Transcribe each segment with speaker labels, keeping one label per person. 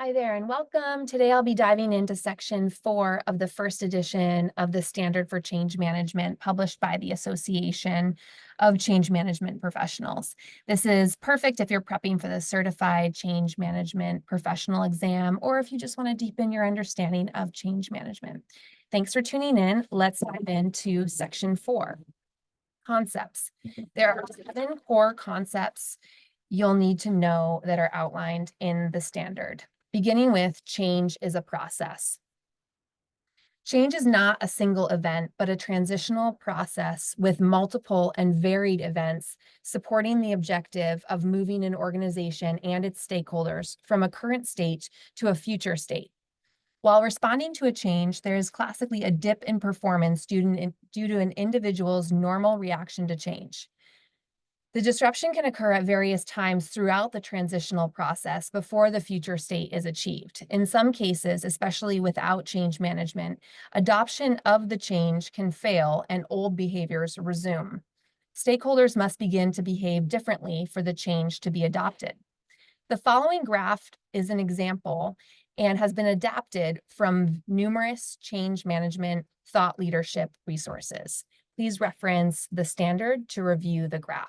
Speaker 1: Hi there and welcome. Today I'll be diving into section 4 of the first edition of the Standard for Change Management published by the Association of Change Management Professionals. This is perfect if you're prepping for the Certified Change Management Professional exam or if you just want to deepen your understanding of change management. Thanks for tuning in. Let's dive into section 4, concepts. There are 7 core concepts you'll need to know that are outlined in the standard. Beginning with change is a process. Change is not a single event, but a transitional process with multiple and varied events supporting the objective of moving an organization and its stakeholders from a current state to a future state. While responding to a change, there is classically a dip in performance due to an individual's normal reaction to change. The disruption can occur at various times throughout the transitional process before the future state is achieved. In some cases, especially without change management, adoption of the change can fail and old behaviors resume. Stakeholders must begin to behave differently for the change to be adopted. The following graph is an example and has been adapted from numerous change management thought leadership resources. Please reference the standard to review the graph.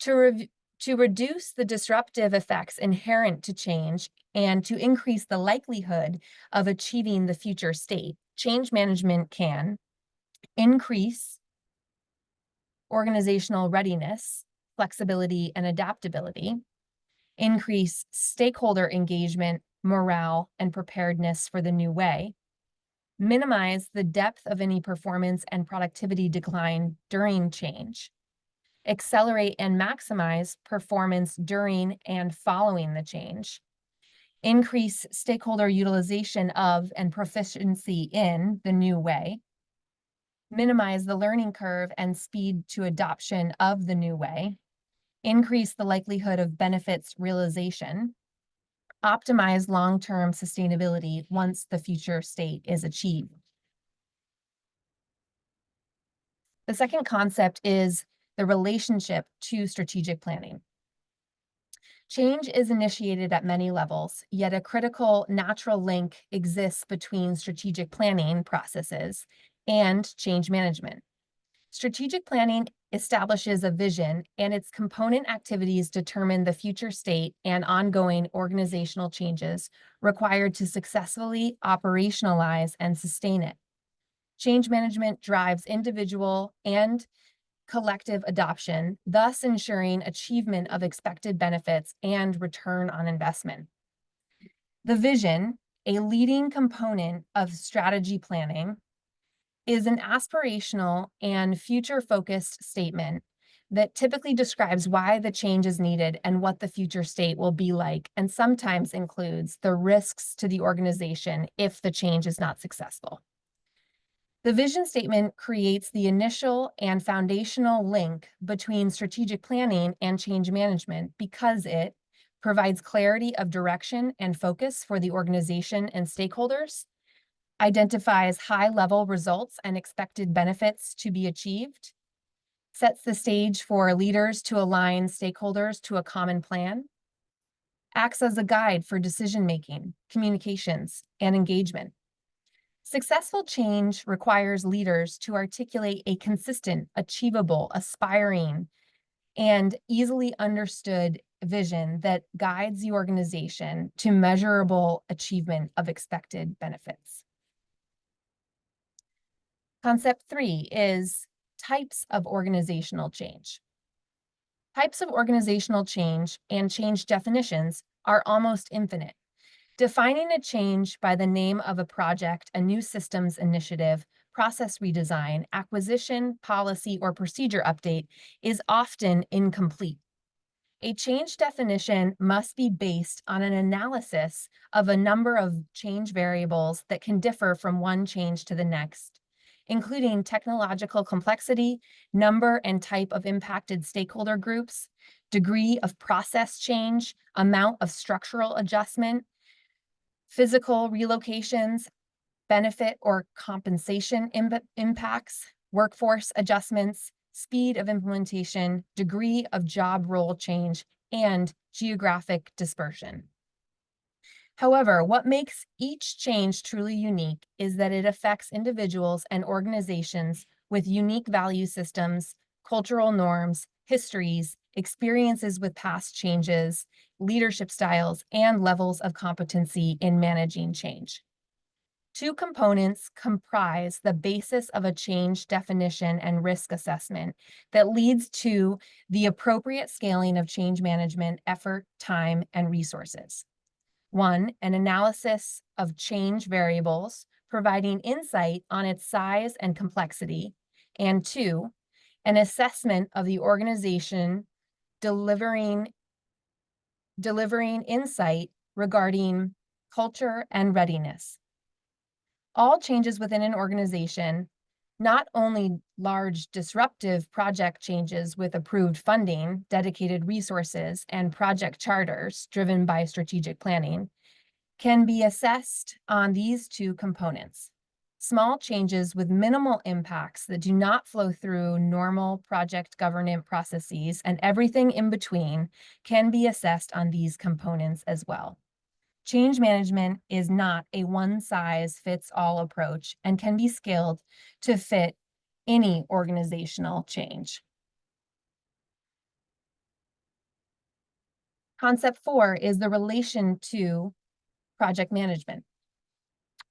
Speaker 1: To reduce the disruptive effects inherent to change and to increase the likelihood of achieving the future state, change management can increase organizational readiness, flexibility, and adaptability, increase stakeholder engagement, morale, and preparedness for the new way, minimize the depth of any performance and productivity decline during change, accelerate and maximize performance during and following the change, increase stakeholder utilization of and proficiency in the new way, minimize the learning curve and speed to adoption of the new way, increase the likelihood of benefits realization, optimize long-term sustainability once the future state is achieved. The second concept is the relationship to strategic planning. Change is initiated at many levels, yet a critical natural link exists between strategic planning processes and change management. Strategic planning establishes a vision, and its component activities determine the future state and ongoing organizational changes required to successfully operationalize and sustain it. Change management drives individual and collective adoption, thus ensuring achievement of expected benefits and return on investment. The vision, a leading component of strategy planning, is an aspirational and future-focused statement that typically describes why the change is needed and what the future state will be like, and sometimes includes the risks to the organization if the change is not successful. The vision statement creates the initial and foundational link between strategic planning and change management because it provides clarity of direction and focus for the organization and stakeholders, identifies high-level results and expected benefits to be achieved, sets the stage for leaders to align stakeholders to a common plan, acts as a guide for decision-making, communications, and engagement. Successful change requires leaders to articulate a consistent, achievable, aspiring, and easily understood vision that guides the organization to measurable achievement of expected benefits. Concept 3 is types of organizational change. Types of organizational change and change definitions are almost infinite. Defining a change by the name of a project, a new systems initiative, process redesign, acquisition, policy, or procedure update is often incomplete. A change definition must be based on an analysis of a number of change variables that can differ from one change to the next, including technological complexity, number and type of impacted stakeholder groups, degree of process change, amount of structural adjustment, physical relocations, benefit or compensation impacts, workforce adjustments, speed of implementation, degree of job role change, and geographic dispersion. However, what makes each change truly unique is that it affects individuals and organizations with unique value systems, cultural norms, histories, experiences with past changes, leadership styles, and levels of competency in managing change. Two components comprise the basis of a change definition and risk assessment that leads to the appropriate scaling of change management effort, time, and resources. One, an analysis of change variables, providing insight on its size and complexity. And two, an assessment of the organization delivering insight regarding culture and readiness. All changes within an organization, not only large disruptive project changes with approved funding, dedicated resources, and project charters driven by strategic planning, can be assessed on these two components. Small changes with minimal impacts that do not flow through normal project governance processes and everything in between can be assessed on these components as well. Change management is not a one-size-fits-all approach and can be scaled to fit any organizational change. Concept 4 is the relation to project management.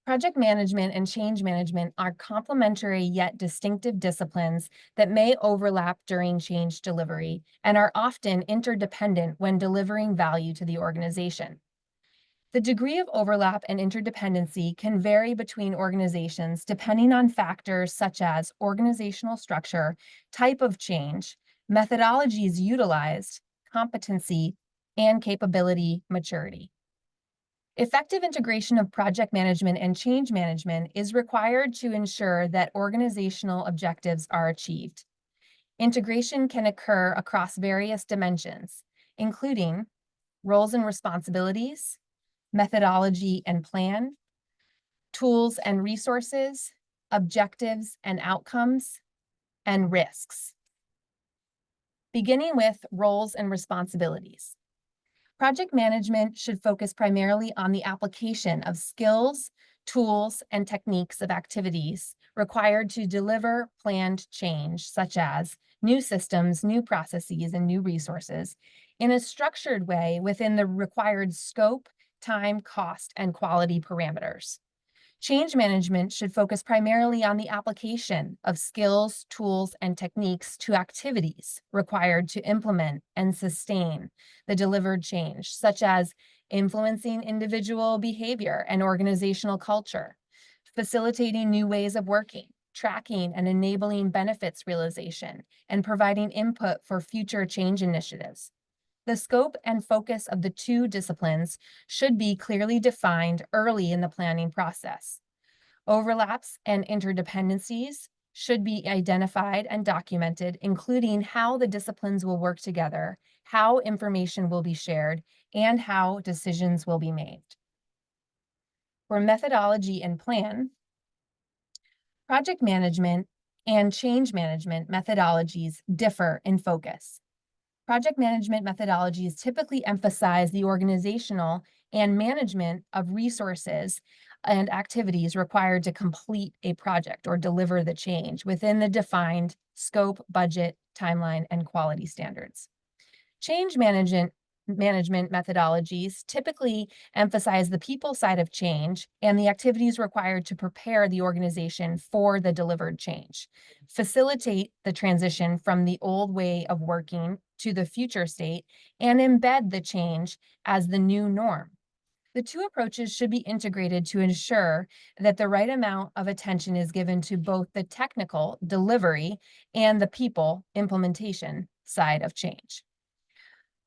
Speaker 1: Project management and change management are complementary yet distinctive disciplines that may overlap during change delivery and are often interdependent when delivering value to the organization. The degree of overlap and interdependency can vary between organizations depending on factors such as organizational structure, type of change, methodologies utilized, competency, and capability maturity. Effective integration of project management and change management is required to ensure that organizational objectives are achieved. Integration can occur across various dimensions, including roles and responsibilities, methodology and plan, tools and resources, objectives and outcomes, and risks. Beginning with roles and responsibilities. Project management should focus primarily on the application of skills, tools, and techniques of activities required to deliver planned change, such as new systems, new processes, and new resources, in a structured way within the required scope, time, cost, and quality parameters. Change management should focus primarily on the application of skills, tools, and techniques to activities required to implement and sustain the delivered change, such as influencing individual behavior and organizational culture, facilitating new ways of working, tracking and enabling benefits realization, and providing input for future change initiatives. The scope and focus of the two disciplines should be clearly defined early in the planning process. Overlaps and interdependencies should be identified and documented, including how the disciplines will work together, how information will be shared, and how decisions will be made. For methodology and plan, project management and change management methodologies differ in focus. Project management methodologies typically emphasize the organizational and management of resources and activities required to complete a project or deliver the change within the defined scope, budget, timeline, and quality standards. Change management methodologies typically emphasize the people side of change and the activities required to prepare the organization for the delivered change, facilitate the transition from the old way of working to the future state, and embed the change as the new norm. The two approaches should be integrated to ensure that the right amount of attention is given to both the technical delivery and the people implementation side of change.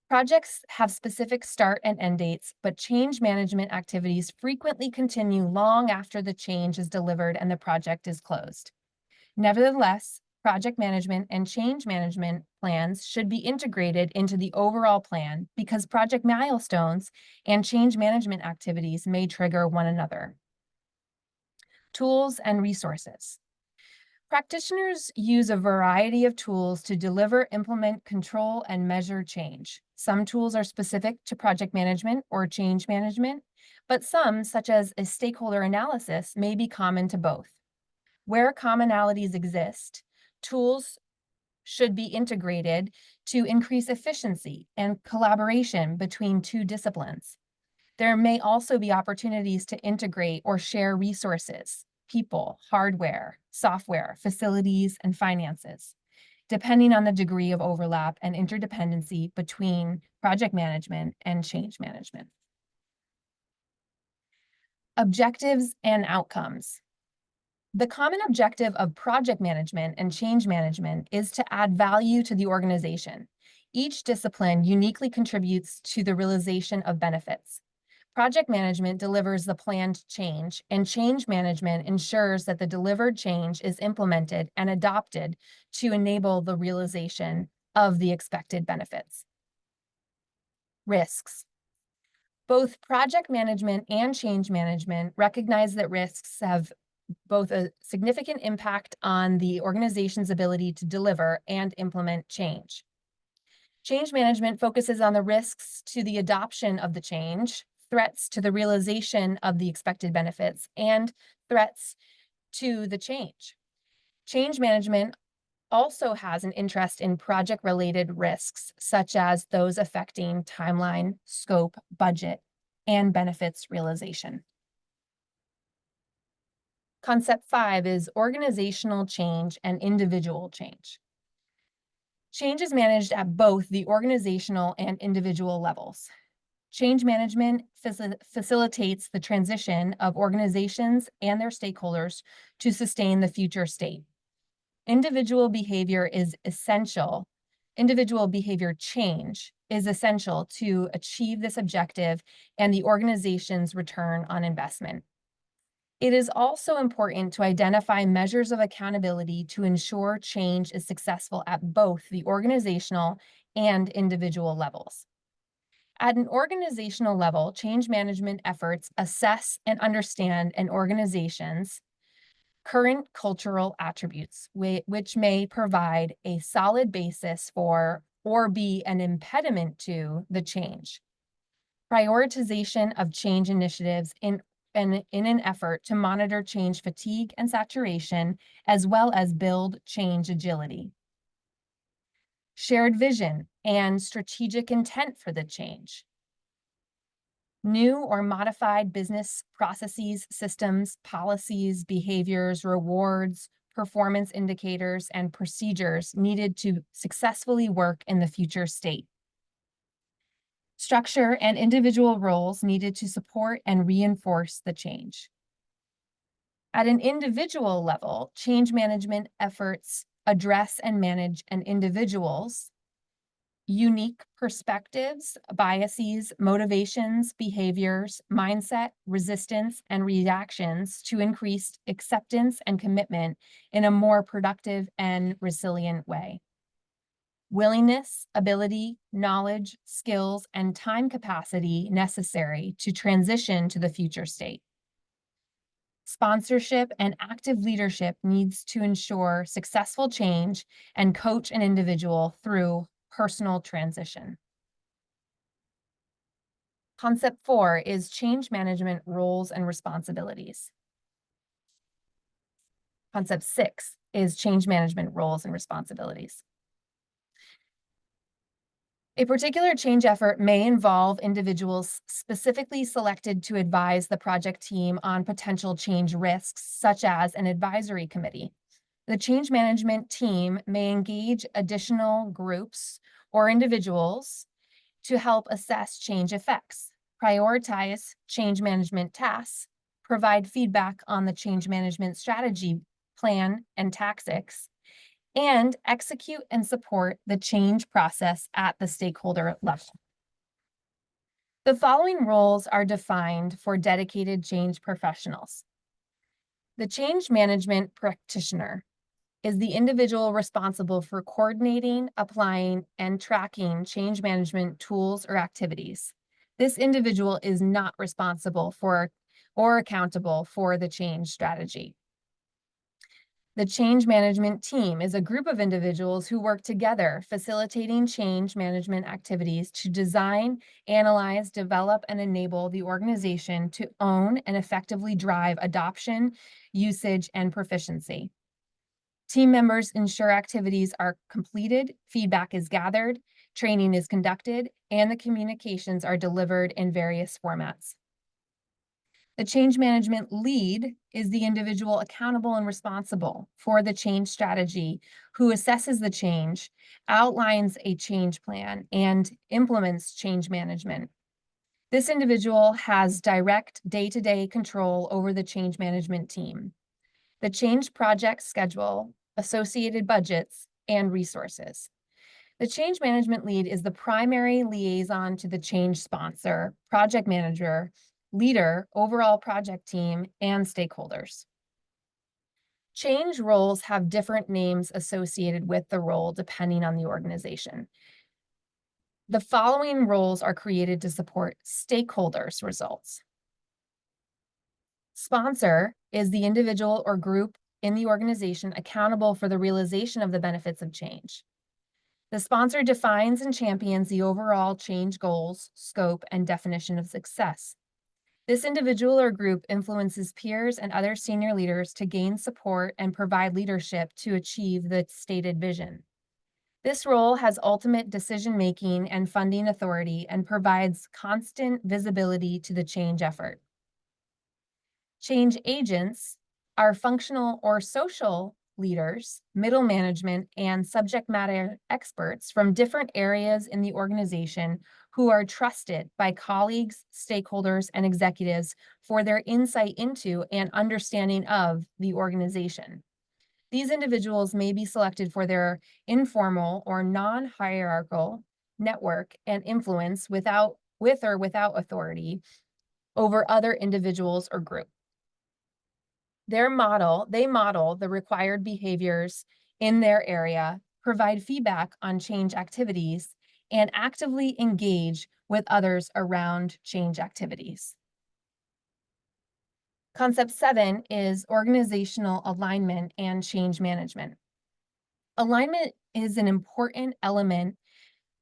Speaker 1: Projects have specific start and end dates, but change management activities frequently continue long after the change is delivered and the project is closed. Nevertheless, project management and change management plans should be integrated into the overall plan because project milestones and change management activities may trigger one another. Tools and resources. Practitioners use a variety of tools to deliver, implement, control, and measure change. Some tools are specific to project management or change management, but some, such as a stakeholder analysis, may be common to both. Where commonalities exist, tools should be integrated to increase efficiency and collaboration between two disciplines. There may also be opportunities to integrate or share resources, people, hardware, software, facilities, and finances, depending on the degree of overlap and interdependency between project management and change management. Objectives and outcomes. The common objective of project management and change management is to add value to the organization. Each discipline uniquely contributes to the realization of benefits. Project management delivers the planned change, and change management ensures that the delivered change is implemented and adopted to enable the realization of the expected benefits. Risks. Both project management and change management recognize that risks have both a significant impact on the organization's ability to deliver and implement change. Change management focuses on the risks to the adoption of the change, threats to the realization of the expected benefits, and threats to the change. Change management also has an interest in project-related risks, such as those affecting timeline, scope, budget, and benefits realization. Concept 5 is organizational change and individual change. Change is managed at both the organizational and individual levels. Change management facilitates the transition of organizations and their stakeholders to sustain the future state. Individual behavior change is essential to achieve this objective and the organization's return on investment. It is also important to identify measures of accountability to ensure change is successful at both the organizational and individual levels. At an organizational level, change management efforts assess and understand an organization's current cultural attributes, which may provide a solid basis for or be an impediment to the change. Prioritization of change initiatives in an effort to monitor change fatigue and saturation, as well as build change agility. Shared vision and strategic intent for the change. New or modified business processes, systems, policies, behaviors, rewards, performance indicators, and procedures needed to successfully work in the future state. Structure and individual roles needed to support and reinforce the change. At an individual level, change management efforts address and manage an individual's unique perspectives, biases, motivations, behaviors, mindset, resistance, and reactions to increase acceptance and commitment in a more productive and resilient way. Willingness, ability, knowledge, skills, and time capacity necessary to transition to the future state. Sponsorship and active leadership needs to ensure successful change and coach an individual through personal transition. Concept 4 is change management roles and responsibilities. Concept 6 is change management roles and responsibilities. A particular change effort may involve individuals specifically selected to advise the project team on potential change risks, such as an advisory committee. The change management team may engage additional groups or individuals to help assess change effects, prioritize change management tasks, provide feedback on the change management strategy, plan, and tactics, and execute and support the change process at the stakeholder level. The following roles are defined for dedicated change professionals. The change management practitioner is the individual responsible for coordinating, applying, and tracking change management tools or activities. This individual is not responsible for or accountable for the change strategy. The change management team is a group of individuals who work together, facilitating change management activities to design, analyze, develop, and enable the organization to own and effectively drive adoption, usage, and proficiency. Team members ensure activities are completed, feedback is gathered, training is conducted, and the communications are delivered in various formats. The change management lead is the individual accountable and responsible for the change strategy, who assesses the change, outlines a change plan, and implements change management. This individual has direct day-to-day control over the change management team, the change project schedule, associated budgets, and resources. The change management lead is the primary liaison to the change sponsor, project manager, leader, overall project team, and stakeholders. Change roles have different names associated with the role depending on the organization. The following roles are created to support stakeholders' results. Sponsor is the individual or group in the organization accountable for the realization of the benefits of change. The sponsor defines and champions the overall change goals, scope, and definition of success. This individual or group influences peers and other senior leaders to gain support and provide leadership to achieve the stated vision. This role has ultimate decision-making and funding authority and provides constant visibility to the change effort. Change agents are functional or social leaders, middle management, and subject matter experts from different areas in the organization who are trusted by colleagues, stakeholders, and executives for their insight into and understanding of the organization. These individuals may be selected for their informal or non-hierarchical network and influence with or without authority over other individuals or groups. They model the required behaviors in their area, provide feedback on change activities, and actively engage with others around change activities. Concept 7 is organizational alignment and change management. Alignment is an important element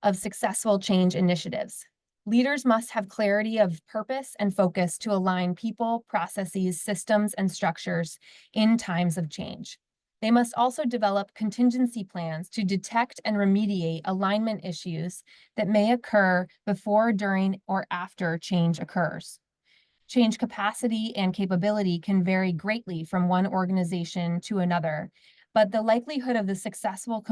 Speaker 1: of successful change initiatives. Leaders must have clarity of purpose and focus to align people, processes, systems, and structures in times of change. They must also develop contingency plans to detect and remediate alignment issues that may occur before, during, or after change occurs. Change capacity and capability can vary greatly from one organization to another, but the likelihood of the successful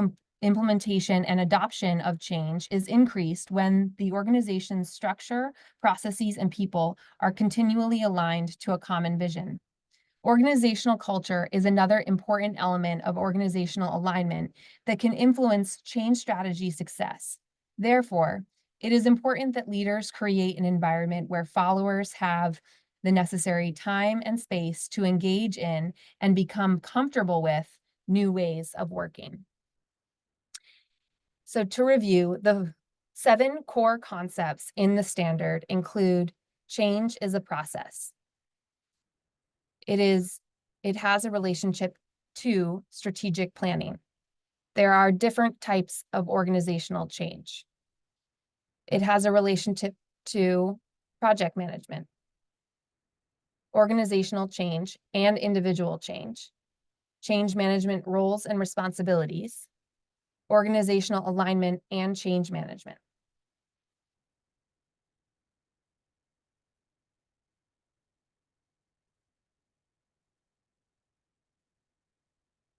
Speaker 1: implementation and adoption of change is increased when the organization's structure, processes, and people are continually aligned to a common vision. Organizational culture is another important element of organizational alignment that can influence change strategy success. Therefore, it is important that leaders create an environment where followers have the necessary time and space to engage in and become comfortable with new ways of working. So to review, the 7 core concepts in the standard include change is a process. It has a relationship to strategic planning. There are different types of organizational change. It has a relationship to project management, organizational change and individual change management roles and responsibilities, organizational alignment, and change management.